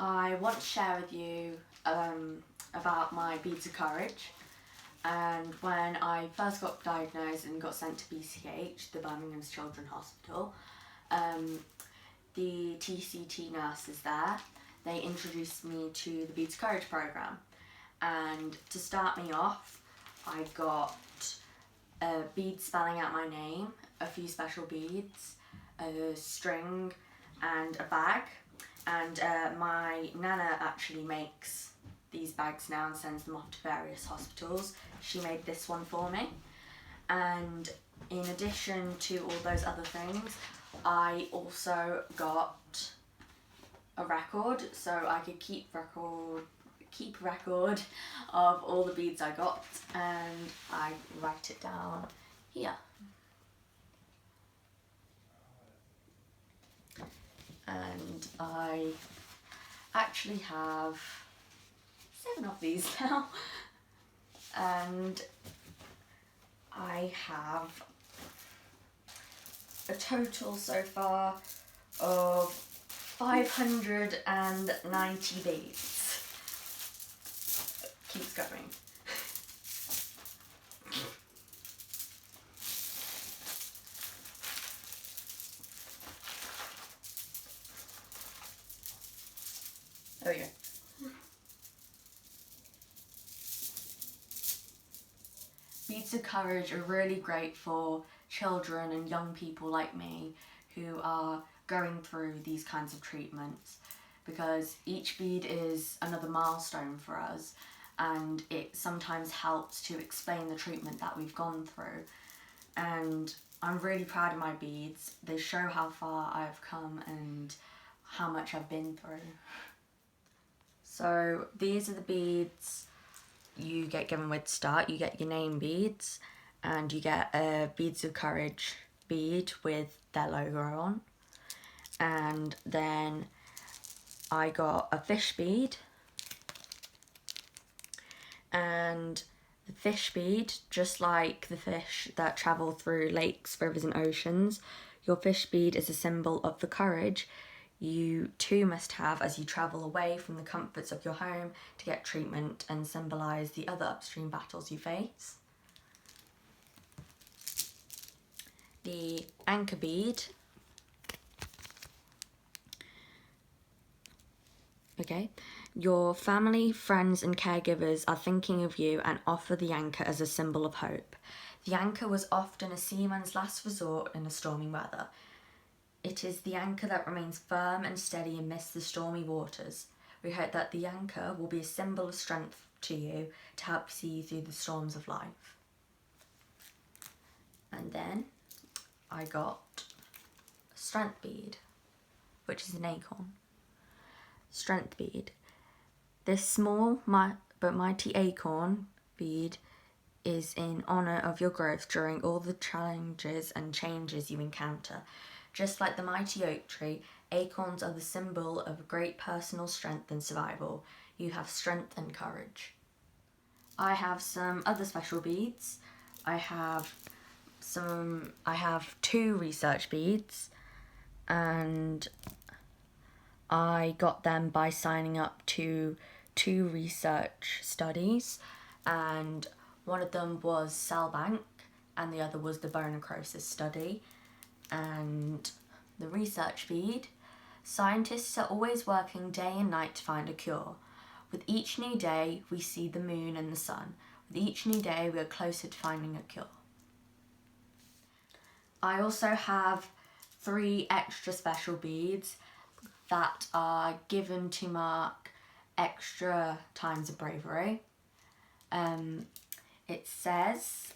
I want to share with you about my Beads of Courage. And when I first got diagnosed and got sent to BCH, the Birmingham's Children's Hospital, the TCT nurses there, they introduced me to the Beads of Courage programme. And to start me off, I got a bead spelling out my name, a few special beads, a string and a bag. And my nana actually makes these bags now and sends them off to various hospitals. She made this one for me. And in addition to all those other things, I also got a record so I could keep record of all the beads I got, and I write it down here. And I actually have 7 of these now, and I have a total so far of 590 beads. Keeps going. There we go. Beads of Courage are really great for children and young people like me who are going through these kinds of treatments, because each bead is another milestone for us, and it sometimes helps to explain the treatment that we've gone through. And I'm really proud of my beads. They show how far I've come and how much I've been through. So these are the beads you get given with start. You get your name beads, and you get a Beads of Courage bead with their logo on. And then I got a fish bead, and the fish bead, just like the fish that travel through lakes, rivers and oceans, your fish bead is a symbol of the courage you too must have as you travel away from the comforts of your home to get treatment and symbolise the other upstream battles you face. The anchor bead. Okay. Your family, friends and caregivers are thinking of you and offer the anchor as a symbol of hope. The anchor was often a seaman's last resort in a stormy weather. It is the anchor that remains firm and steady amidst the stormy waters. We hope that the anchor will be a symbol of strength to you to help see you through the storms of life. And then I got a strength bead, which is an acorn. Strength bead. This small but mighty acorn bead is in honour of your growth during all the challenges and changes you encounter. Just like the mighty oak tree, acorns are the symbol of great personal strength and survival. You have strength and courage. I have some other special beads. I have 2 research beads, and I got them by signing up to 2 research studies, and one of them was cell bank and the other was the bone necrosis study. And the research bead, scientists are always working day and night to find a cure. With each new day, we see the moon and the sun. With each new day, we are closer to finding a cure. I also have 3 extra special beads that are given to mark extra times of bravery. It says,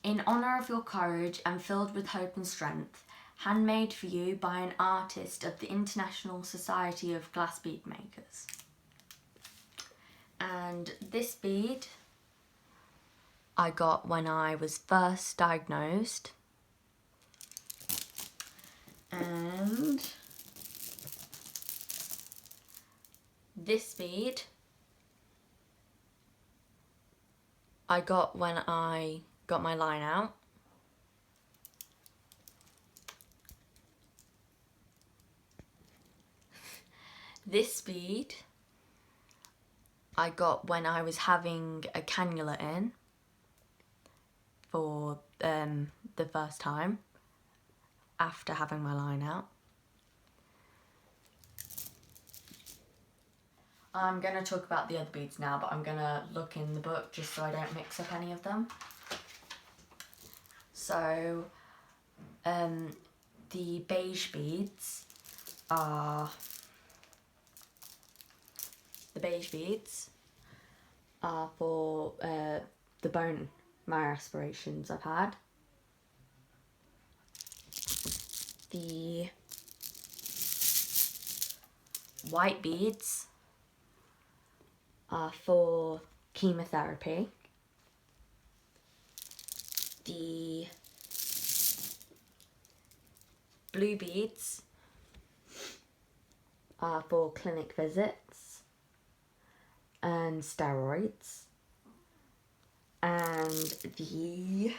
in honour of your courage and filled with hope and strength, handmade for you by an artist of the International Society of Glass Bead Makers. And this bead I got when I was first diagnosed. And this bead I got when I got my line out. This bead I got when I was having a cannula in for the first time after having my line out. I'm going to talk about the other beads now, but I'm going to look in the book just so I don't mix up any of them. So, the beige beads are for the bone marrow aspirations I've had. The white beads are for chemotherapy. The blue beads are for clinic visits and steroids. And the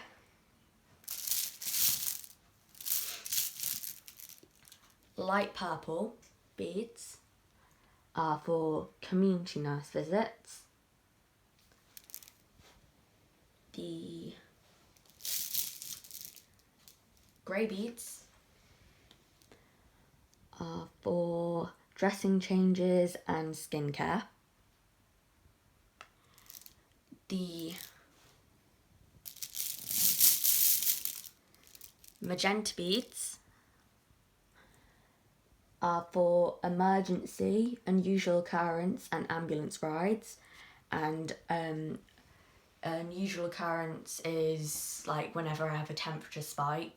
light purple beads are for community nurse visits. The grey beads are for dressing changes and skincare. The magenta beads are for emergency, unusual occurrence and ambulance rides. And unusual occurrence is like whenever I have a temperature spike,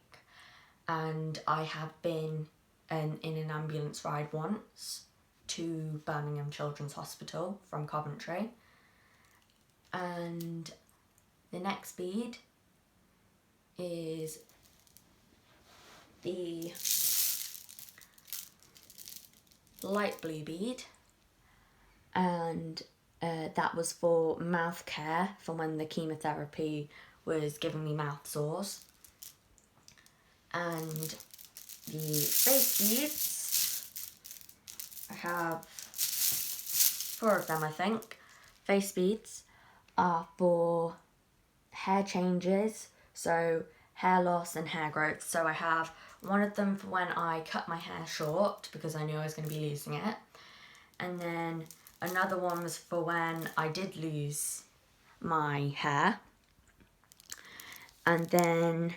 and I have been in an ambulance ride once to Birmingham Children's Hospital from Coventry. And the next bead is the light blue bead, and that was for mouth care for when the chemotherapy was giving me mouth sores. And the face beads, I have 4 of them I think. Face beads are for hair changes, so hair loss and hair growth. So I have one of them for when I cut my hair short because I knew I was going to be losing it. And then another one was for when I did lose my hair. And then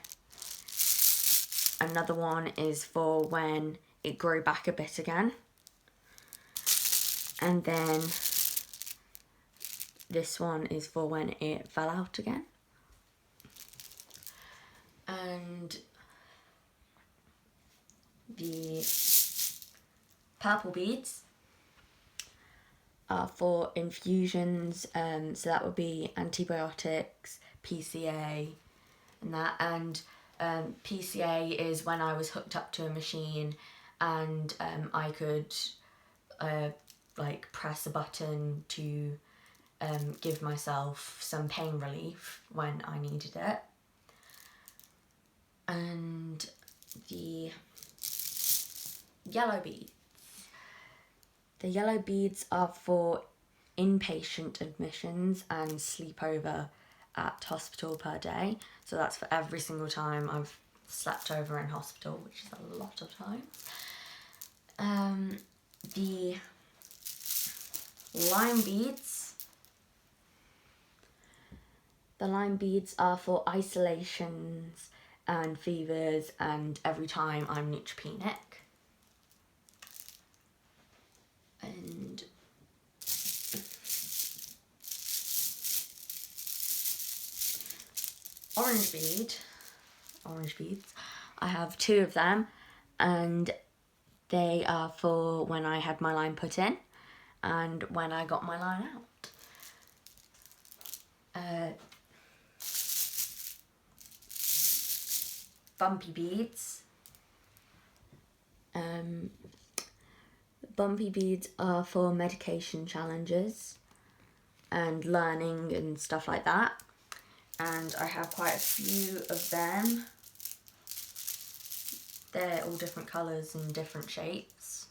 another one is for when it grew back a bit again. And then this one is for when it fell out again. And the purple beads are for infusions, so that would be antibiotics, PCA, and that. And PCA is when I was hooked up to a machine and I could like press a button to give myself some pain relief when I needed it. And the yellow beads. The yellow beads are for inpatient admissions and sleepover at hospital per day. So that's for every single time I've slept over in hospital, which is a lot of time. The lime beads. The lime beads are for isolations and fevers and every time I'm neutropenic. And orange beads, I have 2 of them, and they are for when I had my line put in and when I got my line out. Bumpy beads. Bumpy beads are for medication challenges and learning and stuff like that. And I have quite a few of them. They're all different colours and different shapes.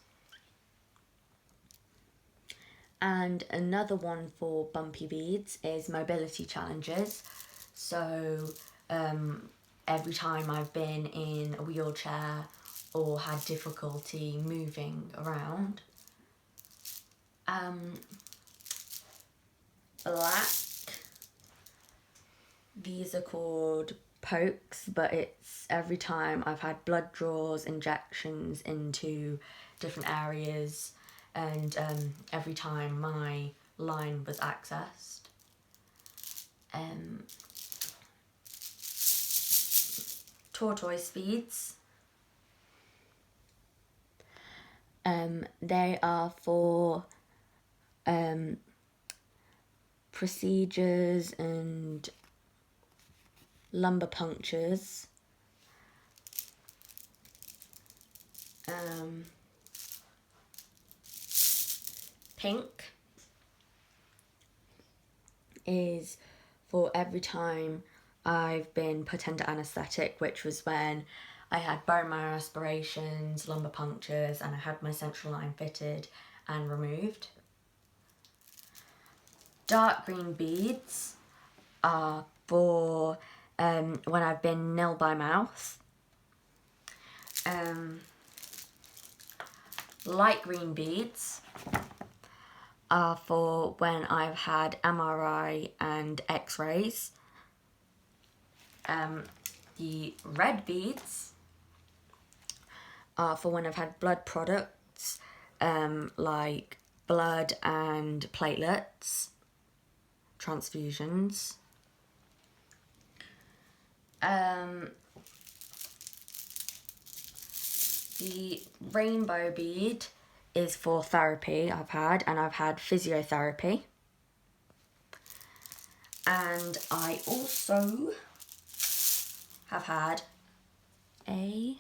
And another one for bumpy beads is mobility challenges. So every time I've been in a wheelchair or had difficulty moving around. Black. These are called pokes, but it's every time I've had blood draws, injections into different areas, and every time my line was accessed. Tortoise beads. They are for procedures and lumbar punctures. Pink is for every time I've been put under anaesthetic, which was when I had bone marrow aspirations, lumbar punctures, and I had my central line fitted and removed. Dark green beads are for when I've been nil by mouth. Light green beads are for when I've had MRI and X-rays. The red beads are for when I've had blood products, like blood and platelets, transfusions. The rainbow bead is for therapy I've had physiotherapy. And I also have had a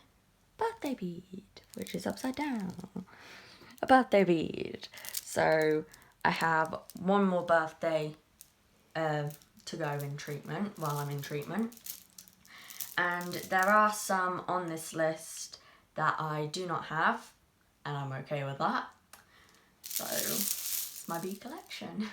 birthday bead, which is upside down. A birthday bead. So I have one more birthday to go in treatment, while I'm in treatment. And there are some on this list that I do not have, and I'm okay with that. So, it's my bead collection.